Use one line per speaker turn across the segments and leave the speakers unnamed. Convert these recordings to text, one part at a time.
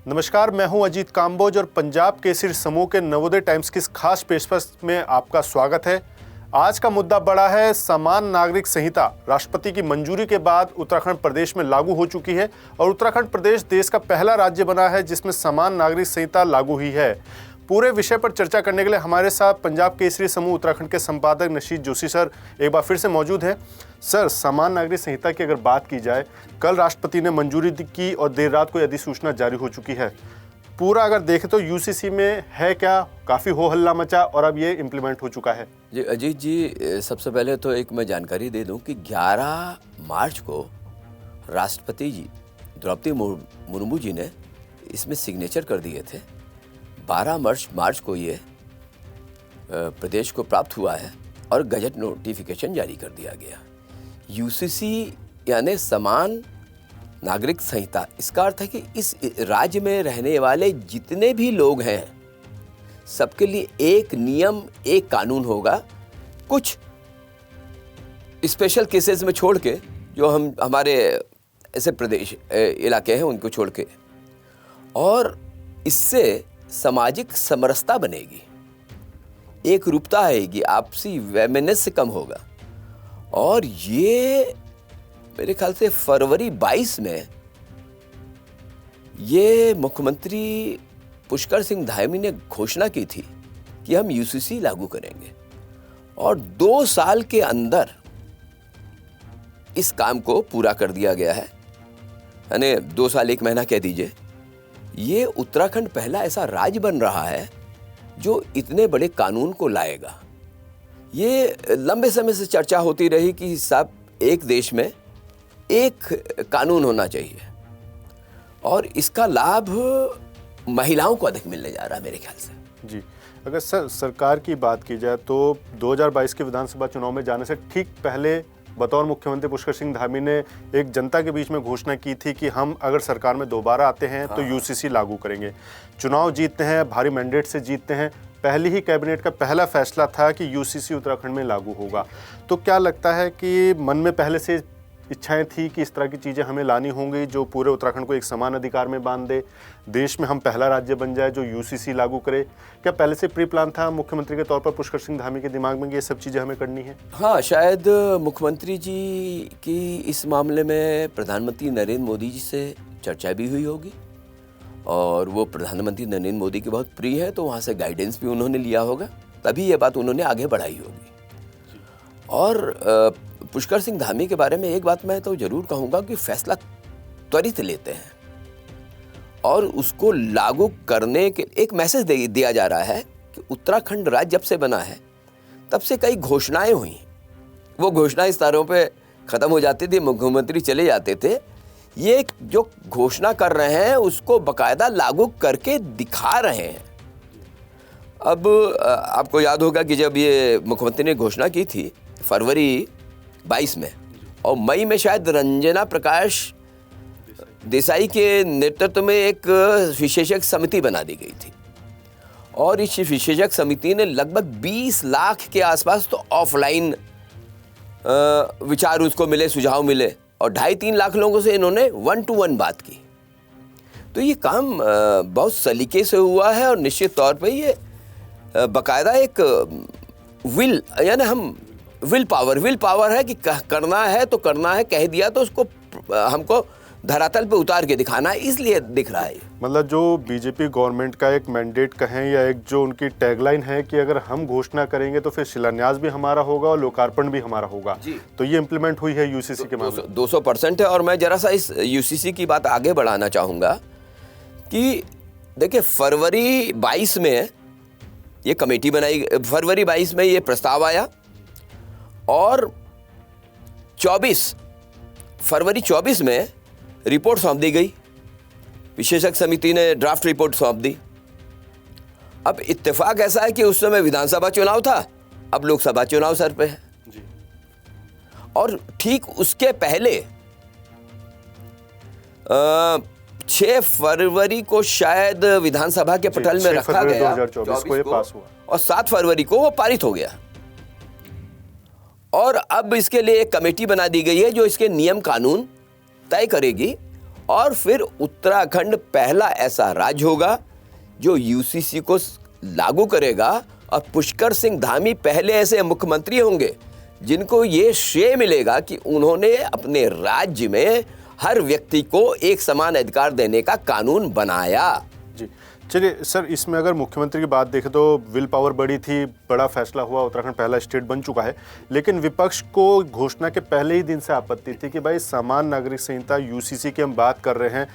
नमस्कार, मैं हूं अजीत काम्बोज और पंजाब केसरी समूह के नवोदय टाइम्स की इस खास पेशकश में आपका स्वागत है। आज का मुद्दा बड़ा है। समान नागरिक संहिता राष्ट्रपति की मंजूरी के बाद उत्तराखंड प्रदेश में लागू हो चुकी है और उत्तराखंड प्रदेश देश का पहला राज्य बना है जिसमें समान नागरिक संहिता लागू हुई है। पूरे विषय पर चर्चा करने के लिए हमारे साथ पंजाब केसरी समूह उत्तराखंड के संपादक नशीद जोशी सर एक बार फिर से मौजूद हैं। सर, समान नागरिक संहिता की अगर बात की जाए, कल राष्ट्रपति ने मंजूरी की और देर रात को अधिसूचना जारी हो चुकी है। पूरा अगर देखें तो यूसीसी में है क्या, काफ़ी हो हल्ला मचा और अब ये इम्प्लीमेंट हो चुका है।
जी अजीत जी, सबसे पहले तो एक मैं जानकारी दे दूं कि 11 मार्च को राष्ट्रपति जी द्रौपदी मुर्मू जी ने इसमें सिग्नेचर कर दिए थे। 12 मार्च को ये प्रदेश को प्राप्त हुआ है और गजट नोटिफिकेशन जारी कर दिया गया। यूसीसी यानी समान नागरिक संहिता, इसका अर्थ है कि इस राज्य में रहने वाले जितने भी लोग हैं सबके लिए एक नियम, एक कानून होगा। कुछ स्पेशल केसेस में छोड़ के, जो हमारे ऐसे प्रदेश इलाके हैं उनको छोड़ के, और इससे सामाजिक समरसता बनेगी, एक रूपता आएगी, आपसी वैमनस्य कम होगा। और ये मेरे ख्याल से फरवरी 22 में ये मुख्यमंत्री पुष्कर सिंह धामी ने घोषणा की थी कि हम यूसीसी लागू करेंगे और 2 साल के अंदर इस काम को पूरा कर दिया गया है। यानी 2 साल 1 महीना कह दीजिए। ये उत्तराखंड पहला ऐसा राज्य बन रहा है जो इतने बड़े कानून को लाएगा। ये लंबे समय से चर्चा होती रही कि सब एक देश में एक कानून होना चाहिए और इसका लाभ महिलाओं को अधिक मिलने जा रहा है मेरे ख्याल से।
जी, अगर सरकार की बात की जाए तो 2022 के विधानसभा चुनाव में जाने से ठीक पहले बतौर मुख्यमंत्री पुष्कर सिंह धामी ने एक जनता के बीच में घोषणा की थी कि हम अगर सरकार में दोबारा आते हैं तो यूसीसी लागू करेंगे। चुनाव जीतते हैं, भारी मैंडेट से जीतते हैं, पहली ही कैबिनेट का पहला फैसला था कि यूसीसी उत्तराखंड में लागू होगा। तो क्या लगता है कि मन में पहले से इच्छाएं थी कि इस तरह की चीज़ें हमें लानी होंगी जो पूरे उत्तराखंड को एक समान अधिकार में बांध दे, देश में हम पहला राज्य बन जाए जो यूसीसी लागू करे? क्या पहले से प्री प्लान था मुख्यमंत्री के तौर पर पुष्कर सिंह धामी के दिमाग में ये सब चीज़ें हमें करनी है?
हाँ, शायद मुख्यमंत्री जी की इस मामले में प्रधानमंत्री नरेंद्र मोदी जी से चर्चा भी हुई होगी और वो प्रधानमंत्री नरेंद्र मोदी के बहुत प्रिय है, तो वहाँ से गाइडेंस भी उन्होंने लिया होगा, तभी ये बात उन्होंने आगे बढ़ाई होगी। और पुष्कर सिंह धामी के बारे में एक बात मैं तो जरूर कहूँगा कि फैसला त्वरित लेते हैं और उसको लागू करने के एक मैसेज दिया जा रहा है कि उत्तराखंड राज्य जब से बना है तब से कई घोषणाएं हुई। वो घोषणाएं स्तरों पे ख़त्म हो जाती थी, मुख्यमंत्री चले जाते थे। ये जो घोषणा कर रहे हैं उसको बाकायदा लागू करके दिखा रहे हैं। अब आपको याद होगा कि जब ये मुख्यमंत्री ने घोषणा की थी फरवरी 22 में और मई में शायद रंजना प्रकाश देसाई के नेतृत्व में एक विशेषज्ञ समिति बना दी गई थी और इस विशेषज्ञ समिति ने लगभग 20 लाख के आसपास तो ऑफलाइन विचार उसको मिले, सुझाव मिले और 2.5-3 लाख लोगों से इन्होंने 1-to-1 बात की। तो ये काम बहुत सलीके से हुआ है और निश्चित तौर पे ये बाकायदा एक विल, यानी हम विल पावर है कि करना है तो करना है, कह दिया तो उसको हमको धरातल पे उतार के दिखाना है, इसलिए दिख रहा है।
मतलब जो बीजेपी गवर्नमेंट का एक मैंडेट कहें या एक जो उनकी टैगलाइन है कि अगर हम घोषणा करेंगे तो फिर शिलान्यास भी हमारा होगा और लोकार्पण भी हमारा होगा, तो ये इम्प्लीमेंट हुई है यूसीसी के मामले में।
200% है। और मैं जरा सा इस यूसीसी की बात आगे बढ़ाना चाहूँगा कि देखिए फरवरी 22 में ये कमेटी बनाई, फरवरी 22 में ये प्रस्ताव आया और 24 फरवरी 24 में रिपोर्ट सौंप दी गई। विशेषज्ञ समिति ने ड्राफ्ट रिपोर्ट सौंप दी। अब इत्तेफाक ऐसा है कि उस समय विधानसभा चुनाव था, अब लोकसभा चुनाव सर पे है जी। और ठीक उसके पहले 6 फरवरी को शायद विधानसभा के पटल में रखा गया
2024 को ये पास हुआ
और 7 फरवरी को वो पारित हो गया। और अब इसके लिए एक कमेटी बना दी गई है जो इसके नियम कानून तय करेगी और फिर उत्तराखंड पहला ऐसा राज्य होगा जो यूसीसी को लागू करेगा, और पुष्कर सिंह धामी पहले ऐसे मुख्यमंत्री होंगे जिनको ये श्रेय मिलेगा कि उन्होंने अपने राज्य में हर व्यक्ति को एक समान अधिकार देने का कानून बनाया।
जी चलिए सर, इसमें अगर मुख्यमंत्री की बात देखें तो विल पावर बड़ी थी, बड़ा फैसला हुआ, उत्तराखंड पहला स्टेट बन चुका है, लेकिन विपक्ष को घोषणा के पहले ही दिन से आपत्ति थी कि भाई समान नागरिक संहिता यूसीसी की हम बात कर रहे हैं,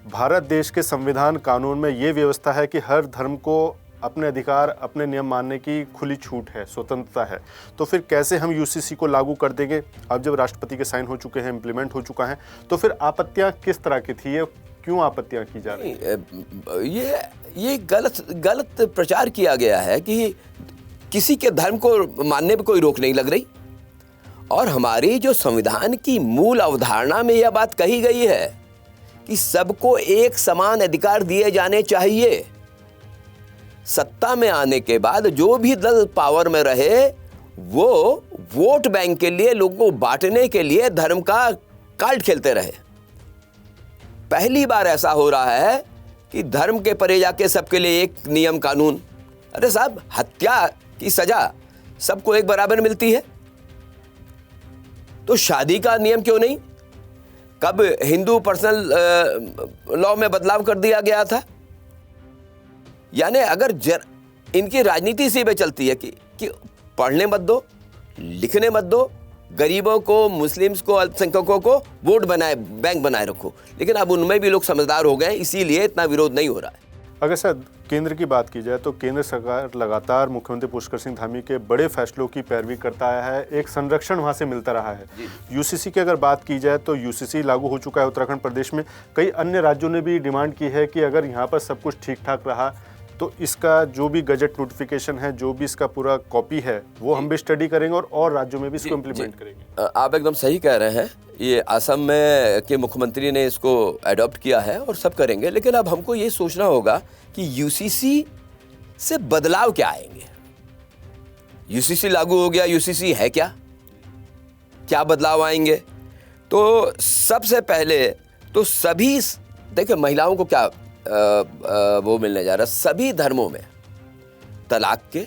भारत देश के संविधान कानून में ये व्यवस्था है कि हर धर्म को अपने अधिकार, अपने नियम मानने की खुली छूट है, स्वतंत्रता है, तो फिर कैसे हम यूसीसी को लागू कर देंगे? अब जब राष्ट्रपति के साइन हो चुके हैं, इम्प्लीमेंट हो चुका है, तो फिर आपत्तियां किस तरह की थी, ये क्यों आपत्तियां की जा रही हैं?
ये गलत प्रचार किया गया है कि किसी के धर्म को मानने पर कोई रोक नहीं लग रही, और हमारी जो संविधान की मूल अवधारणा में यह बात कही गई है कि सबको एक समान अधिकार दिए जाने चाहिए। सत्ता में आने के बाद जो भी दल पावर में रहे वो वोट बैंक के लिए, लोगों को बांटने के लिए धर्म का कार्ड खेलते रहे। पहली बार ऐसा हो रहा है कि धर्म के परे जाके सबके लिए एक नियम कानून। अरे साहब, हत्या की सजा सबको एक बराबर मिलती है, तो शादी का नियम क्यों नहीं? कब हिंदू पर्सनल लॉ में बदलाव कर दिया गया था? यानी अगर इनकी राजनीति इसी पे चलती है कि पढ़ने मत दो, लिखने मत दो, गरीबों को, मुस्लिम्स को, अल्पसंख्यकों को वोट बैंक बनाए रखो, लेकिन अब उनमें भी लोग समझदार हो गए, इसीलिए इतना विरोध नहीं हो रहा है।
अगर सर केंद्र की बात की जाए तो केंद्र सरकार लगातार मुख्यमंत्री पुष्कर सिंह धामी के बड़े फैसलों की पैरवी करता आया है, एक संरक्षण वहां से मिलता रहा है। यूसीसी की अगर बात की जाए तो यूसीसी लागू हो चुका है उत्तराखंड प्रदेश में, कई अन्य राज्यों ने भी डिमांड की है कि अगर यहाँ पर सब कुछ ठीक ठाक रहा तो इसका जो भी गजट नोटिफिकेशन है, जो भी इसका पूरा कॉपी है, वो हम भी स्टडी करेंगे और राज्यों में भी इसको इम्प्लीमेंट करेंगे।
आप एकदम सही कह रहे हैं, ये असम में के मुख्यमंत्री ने इसको अडॉप्ट किया है और सब करेंगे, लेकिन अब हमको ये सोचना होगा कि यूसीसी से बदलाव क्या आएंगे। यूसीसी लागू हो गया, यूसीसी है क्या बदलाव आएंगे? तो सबसे पहले तो सभी, देखिए महिलाओं को क्या वो मिलने जा रहा है, सभी धर्मों में तलाक के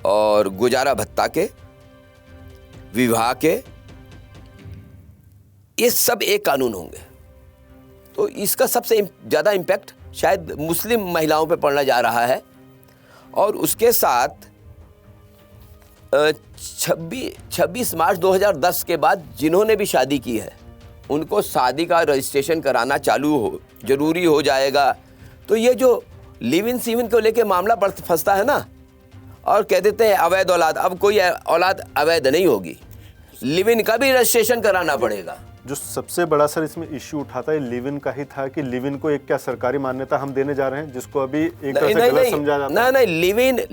और गुजारा भत्ता के, विवाह के, ये सब एक कानून होंगे। तो इसका सबसे ज़्यादा इम्पैक्ट शायद मुस्लिम महिलाओं पे पड़ना जा रहा है, और उसके साथ 26 मार्च 2010 के बाद जिन्होंने भी शादी की है उनको शादी का रजिस्ट्रेशन कराना जरूरी हो जाएगा। तो ये जो लिव इन सीव इन को लेके मामला फंसता है ना, और कह देते हैं अवैध औलाद, अब कोई औलाद अवैध नहीं होगी, लिव इन का भी रजिस्ट्रेशन कराना पड़ेगा।
जो सबसे बड़ा सर इसमें इश्यू उठाता है लिव इन का ही था कि लिव इन को एक क्या सरकारी मान्यता हम देने जा रहे हैं, जिसको अभी एक तरह से गलत समझा जाता है।
नहीं,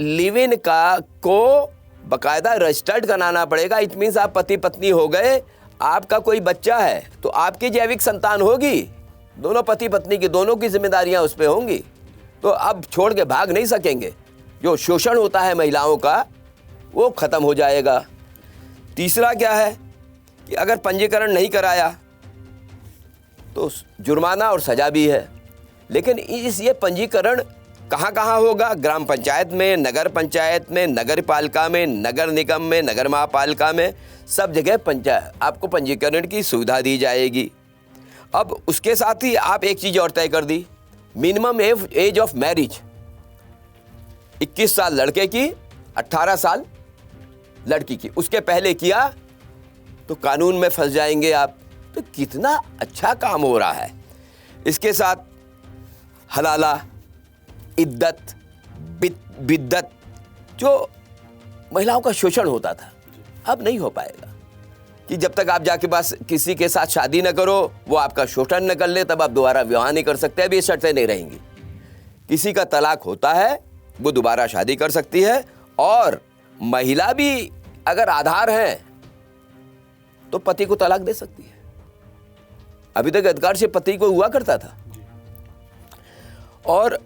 लिव इन का को बकायदा रजिस्टर्ड कराना पड़ेगा। इट मीन्स आप पति पत्नी हो गए, आपका कोई बच्चा है तो आपकी जैविक संतान होगी, दोनों पति पत्नी की, दोनों की जिम्मेदारियां उस पर होंगी, तो अब छोड़ के भाग नहीं सकेंगे। जो शोषण होता है महिलाओं का वो खत्म हो जाएगा। तीसरा क्या है कि अगर पंजीकरण नहीं कराया तो जुर्माना और सजा भी है, लेकिन ये पंजीकरण कहाँ होगा? ग्राम पंचायत में, नगर पंचायत में, नगर पालिका में, नगर निगम में, नगर महापालिका में, सब जगह आपको पंजीकरण की सुविधा दी जाएगी। अब उसके साथ ही आप एक चीज़ और तय कर दी, मिनिमम एज ऑफ मैरिज 21 साल लड़के की, 18 साल लड़की की। उसके पहले किया तो कानून में फंस जाएंगे आप। तो कितना अच्छा काम हो रहा है। इसके साथ हलाला, इद्दत, बिद्दत, जो महिलाओं का शोषण होता था, अब नहीं हो पाएगा कि जब तक आप जाके पास किसी के साथ शादी न करो, वो आपका शोषण न कर ले, तब आप दोबारा विवाह नहीं कर सकते। अब ये शर्तें नहीं रहेंगी। किसी का तलाक होता है वो दोबारा शादी कर सकती है, और महिला भी अगर आधार है तो पति को तलाक दे सकती है। अभी तक अधिकार से पति को हुआ करता था, और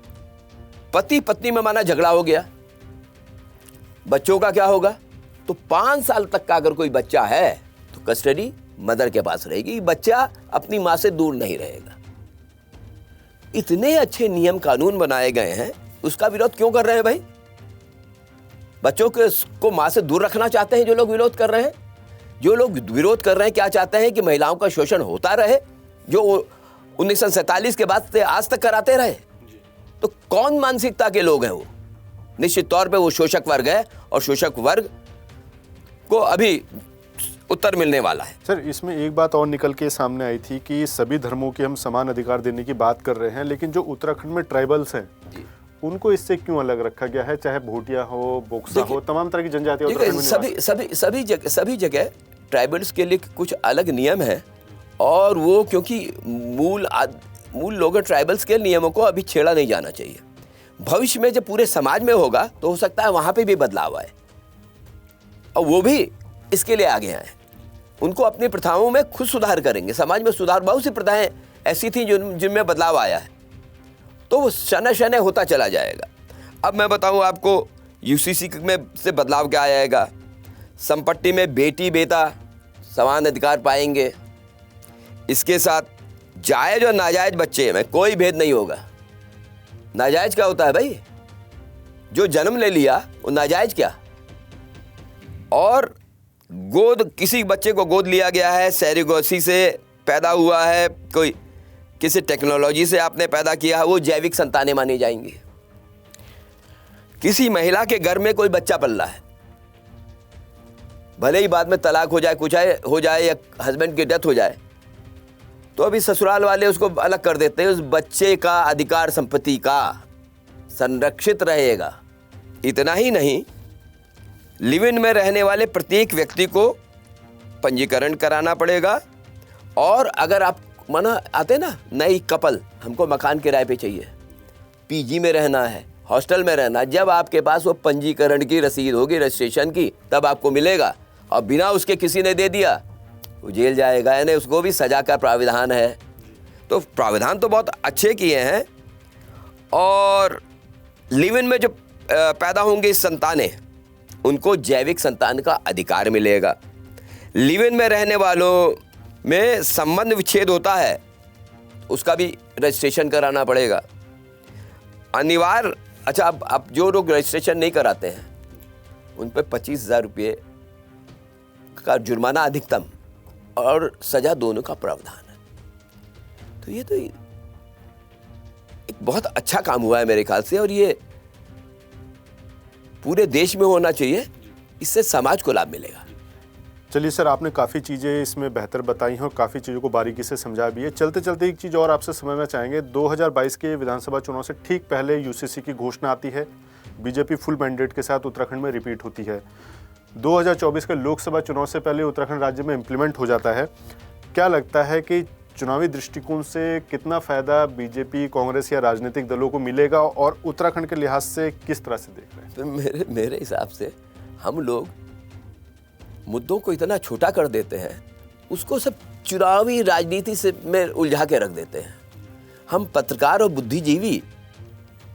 पति पत्नी में माना झगड़ा हो गया, बच्चों का क्या होगा? तो 5 साल तक का अगर कोई बच्चा है तो कस्टडी मदर के पास रहेगी, बच्चा अपनी माँ से दूर नहीं रहेगा। इतने अच्छे नियम कानून बनाए गए हैं, उसका विरोध क्यों कर रहे हैं भाई? बच्चों को माँ से दूर रखना चाहते हैं जो लोग विरोध कर रहे हैं। जो लोग विरोध कर रहे हैं क्या चाहते हैं कि महिलाओं का शोषण होता रहे, जो 1947 के बाद से आज तक कराते रहे। तो कौन मानसिकता के लोग हैं वो? निश्चित तौर पे वो शोषक वर्ग है और शोषक वर्ग को अभी उत्तर मिलने वाला है।
सर, इसमें एक बात और निकल के सामने आई थी कि सभी धर्मों के हम समान अधिकार देने की बात कर रहे हैं, लेकिन जो उत्तराखंड में ट्राइबल्स हैं उनको इससे क्यों अलग रखा गया है? चाहे भोटिया हो, बोक्सा हो, तमाम तरह की जनजातियां
सभी जगह ट्राइबल्स के लिए कुछ अलग नियम है, और वो क्योंकि मूल लोगों ट्राइबल्स के नियमों को अभी छेड़ा नहीं जाना चाहिए। भविष्य में जब पूरे समाज में होगा तो हो सकता है वहां पे भी बदलाव आए, और वो भी इसके लिए आगे आए। उनको अपनी प्रथाओं में खुद सुधार करेंगे। समाज में सुधार, बहुत सी प्रथाएं ऐसी थी जिनमें बदलाव आया है, तो वो शनय शनय होता चला जाएगा। अब मैं बताऊं आपको यूसीसी में से बदलाव क्या आएगा। संपत्ति में बेटी बेटा समान अधिकार पाएंगे। इसके साथ जायज और नाजायज बच्चे में कोई भेद नहीं होगा। नाजायज क्या होता है भाई? जो जन्म ले लिया वो नाजायज क्या? और गोद, किसी बच्चे को गोद लिया गया है, सैरोगेसी से पैदा हुआ है, कोई किसी टेक्नोलॉजी से आपने पैदा किया है, वो जैविक संतानें मानी जाएंगी। किसी महिला के घर में कोई बच्चा पल रहा है, भले ही बाद में तलाक हो जाए, कुछ हो जाए या हस्बैंड की डेथ हो जाए, तो अभी ससुराल वाले उसको अलग कर देते हैं। उस बच्चे का अधिकार संपत्ति का संरक्षित रहेगा। इतना ही नहीं, लिव इन में रहने वाले प्रत्येक व्यक्ति को पंजीकरण कराना पड़ेगा। और अगर आप माना आते ना नई कपल, हमको मकान किराए पे चाहिए, पीजी में रहना है, हॉस्टल में रहना, जब आपके पास वो पंजीकरण की रसीद होगी, रजिस्ट्रेशन की, तब आपको मिलेगा। और बिना उसके किसी ने दे दिया, वो जेल जाएगा, यानी उसको भी सजा का प्राविधान है। तो प्राविधान तो बहुत अच्छे किए हैं। और लिव इन में जो पैदा होंगे संतानें, उनको जैविक संतान का अधिकार मिलेगा। लिव इन में रहने वालों में संबंध विच्छेद होता है, उसका भी रजिस्ट्रेशन कराना पड़ेगा अनिवार्य। अच्छा, अब जो लोग रजिस्ट्रेशन नहीं कराते हैं उन पर 25,000 रुपये का जुर्माना अधिकतम और सजा दोनों का प्रावधान है। तो ये तो एक बहुत अच्छा काम हुआ है मेरे ख्याल से, और ये पूरे देश में होना चाहिए। इससे समाज को लाभ मिलेगा।
चलिए सर, आपने काफ़ी चीज़ें इसमें बेहतर बताई हैं और काफ़ी चीज़ों को बारीकी से समझा भी है। चलते चलते एक चीज़ और आपसे समझना चाहेंगे। 2022 के विधानसभा चुनाव से ठीक पहले यूसीसी की घोषणा आती है, बीजेपी फुल मैंडेट के साथ उत्तराखंड में रिपीट होती है। 2024 के लोकसभा चुनाव से पहले उत्तराखंड राज्य में इम्प्लीमेंट हो जाता है। क्या लगता है कि चुनावी दृष्टिकोण से कितना फ़ायदा बीजेपी, कांग्रेस या राजनीतिक दलों को मिलेगा, और उत्तराखंड के लिहाज से किस तरह से देख रहे हैं?
तो मेरे हिसाब से हम लोग मुद्दों को इतना छोटा कर देते हैं, उसको सब चुनावी राजनीति से में उलझा के रख देते हैं। हम पत्रकार और बुद्धिजीवी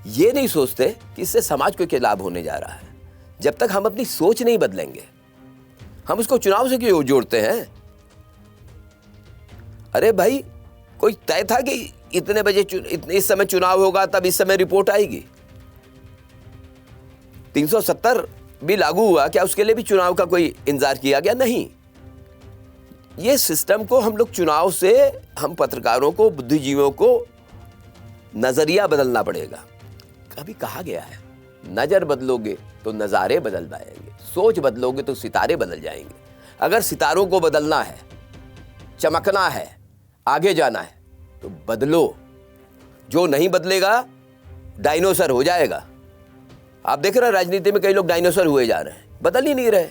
ये नहीं सोचते कि इससे समाज को क्या लाभ होने जा रहा है। जब तक हम अपनी सोच नहीं बदलेंगे, हम उसको चुनाव से क्यों जोड़ते हैं? अरे भाई, कोई तय था कि इतने बजे इस समय चुनाव होगा, तब इस समय रिपोर्ट आएगी? 370 भी लागू हुआ, क्या उसके लिए भी चुनाव का कोई इंतजार किया गया? नहीं। ये सिस्टम को हम लोग चुनाव से, हम पत्रकारों को, बुद्धिजीवियों को नजरिया बदलना पड़ेगा। कभी कहा गया है, नजर बदलोगे तो नज़ारे बदल जाएंगे, सोच बदलोगे तो सितारे बदल जाएंगे। अगर सितारों को बदलना है, चमकना है, आगे जाना है, तो बदलो। जो नहीं बदलेगा डायनासोर हो जाएगा। आप देख रहे हैं राजनीति में कई लोग डायनासोर हुए जा रहे हैं, बदल ही नहीं रहे।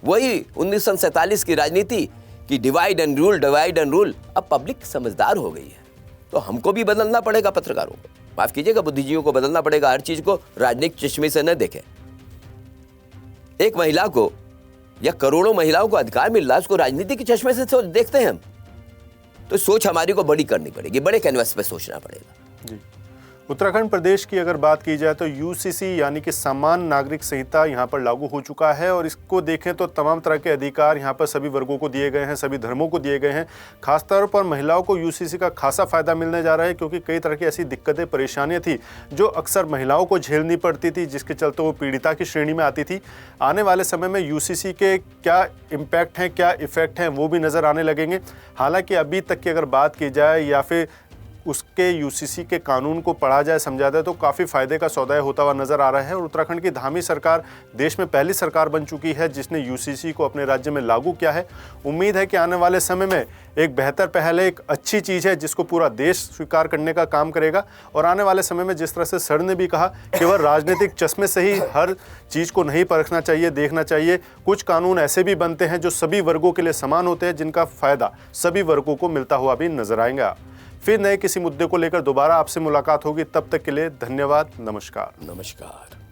वही 1947 की राजनीति की डिवाइड एंड रूल। अब पब्लिक समझदार हो गई है, तो हमको भी बदलना पड़ेगा। पत्रकारों को, माफ कीजिएगा, बुद्धिजीवियों को बदलना पड़ेगा। हर चीज को राजनीतिक चश्मे से न देखें। एक महिला को या करोड़ों महिलाओं को अधिकार मिल रहा है, उसको राजनीति के चश्मे से देखते हैं हम, तो सोच हमारी को बड़ी करनी पड़ेगी, बड़े कैनवस पे सोचना पड़ेगा।
जी, उत्तराखंड प्रदेश की अगर बात की जाए तो यूसीसी यानी कि सामान्य नागरिक संहिता यहाँ पर लागू हो चुका है और इसको देखें तो तमाम तरह के अधिकार यहाँ पर सभी वर्गों को दिए गए हैं, सभी धर्मों को दिए गए हैं। खासतौर पर महिलाओं को यूसीसी का खासा फायदा मिलने जा रहा है, क्योंकि कई तरह की ऐसी दिक्कतें परेशानियाँ थी जो अक्सर महिलाओं को झेलनी पड़ती थी, जिसके चलते वो पीड़िता की श्रेणी में आती थी। आने वाले समय में यूसीसी के क्या इम्पैक्ट हैं, क्या इफेक्ट हैं, वो भी नज़र आने लगेंगे। हालांकि अभी तक की अगर बात की जाए या फिर उसके यूसीसी के कानून को पढ़ा जाए, समझा जाए, तो काफ़ी फायदे का सौदा होता हुआ नज़र आ रहा है। और उत्तराखंड की धामी सरकार देश में पहली सरकार बन चुकी है जिसने यूसीसी को अपने राज्य में लागू किया है। उम्मीद है कि आने वाले समय में एक बेहतर पहल है, एक अच्छी चीज़ है जिसको पूरा देश स्वीकार करने का काम करेगा। और आने वाले समय में जिस तरह से सर ने भी कहा, केवल राजनीतिक चश्मे से ही हर चीज़ को नहीं परखना चाहिए, देखना चाहिए। कुछ कानून ऐसे भी बनते हैं जो सभी वर्गों के लिए समान होते हैं, जिनका फ़ायदा सभी वर्गों को मिलता हुआ भी नजर आएगा। फिर नए किसी मुद्दे को लेकर दोबारा आपसे मुलाकात होगी। तब तक के लिए धन्यवाद। नमस्कार।
नमस्कार।